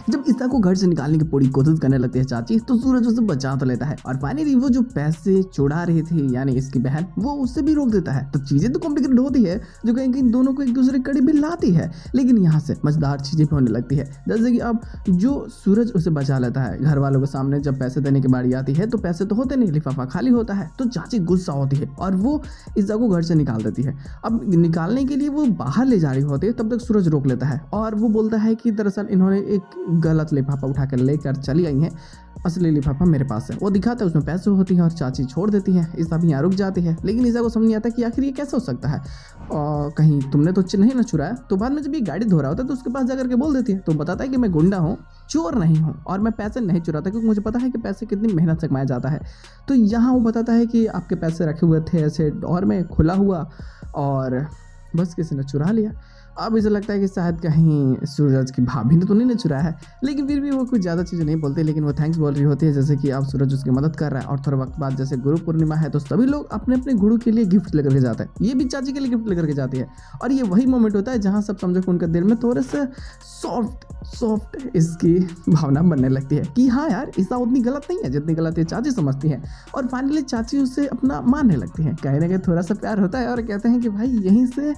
जब ईसा को घर से निकालने की पूरी कोशिश करने लगती है चाची, तो सूरज उसे बचा तो लेता है और फाइनली वो जो पैसे चुरा रही थी यानी इसकी बहन, वो उससे भी रोक देता है। तो चीजें तो कॉम्प्लिकेटेड होती है जो कहीं कहीं दोनों को एक दूसरे के करीब भी लाती है, लेकिन यहाँ से मजेदार चीजें भी होने लगती है। जैसे कि अब जो सूरज उसे बचा लेता है, घर वालों के सामने जब पैसे देने की बारी आती है तो पैसे तो होते नहीं, लिफाफा खाली होता है। तो चाची गुस्सा होती है और वो ईसा को घर से निकाल देती है। अब निकालने के लिए वो बाहर ले जा रही होती है, तब तक सूरज रोक लेता है और वो बोलता है कि दरअसल इन्होंने एक गलत लिफाफा उठाकर लेकर चली आई हैं, असली लिफाफा मेरे पास है। वो दिखाता है उसमें पैसे होती हैं और चाची छोड़ देती है। ईसा भी यहाँ रुक जाती है, लेकिन ईसा को समझ नहीं आता कि आखिर ये कैसे हो सकता है, और कहीं तुमने तो नहीं ना चुराया। तो बाद में जब ये गाड़ी धो रहा होता है तो उसके पास जाकर के बोल देती है, तो बताता है कि मैं गुंडा हूँ, चोर नहीं हूँ और मैं पैसे नहीं चुराता, क्योंकि मुझे पता है कि पैसे कितनी मेहनत से कमाया जाता है। तो यहाँ वो बताता है कि आपके पैसे रखे हुए थे ऐसे डोर में खुला हुआ और बस किसी ने चुरा लिया। अब इसे लगता है कि शायद कहीं सूरज की भाभी ने तो नहीं चुराया है, लेकिन फिर भी वो कुछ ज़्यादा चीज़ें नहीं बोलते, लेकिन वो थैंक्स बोल रही होती है, जैसे कि अब सूरज उसकी मदद कर रहा है। और थोड़ा वक्त बाद जैसे गुरु पूर्णिमा है तो सभी लोग अपने अपने गुरु के लिए गिफ्ट लेकर के जाते हैं, ये भी चाची के लिए गिफ्ट लेकर के जाती है। और ये वही मोमेंट होता है जहाँ सब समझो कि उनके दिल में थोड़े से सॉफ्ट इसकी भावना बनने लगती है कि हाँ यार ईसा उतनी गलत नहीं है जितनी गलत ये चाची समझती है। और फाइनली चाची उसे अपना मानने लगती है, कहीं ना कहीं थोड़ा सा प्यार होता है और कहते हैं कि भाई यहीं से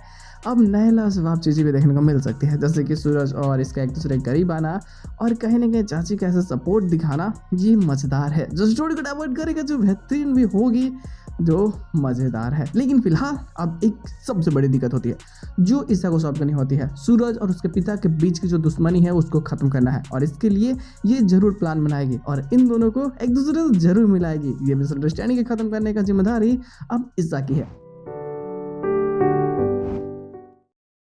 अब नए लाजवाब चीज़ें भी देखने को मिल सकती है, जैसे कि सूरज और इसका एक दूसरे करीब आना और कहीं ना कहीं चाची का ऐसा सपोर्ट दिखाना। ये मज़ेदार है, जो स्टोरी को डाइवर्ट करेगा, जो बेहतरीन भी होगी, जो मज़ेदार है। लेकिन फिलहाल अब एक सबसे बड़ी दिक्कत होती है जो ईसा को सॉल्व करनी होती है। सूरज और उसके पिता के बीच की जो दुश्मनी है उसको ख़त्म करना है और इसके लिए ये जरूर प्लान बनाएगी और इन दोनों को एक दूसरे से जरूर मिलाएगी। ये मिसअंडरस्टैंडिंग ख़त्म करने का जिम्मेदारी अब ईसा की है।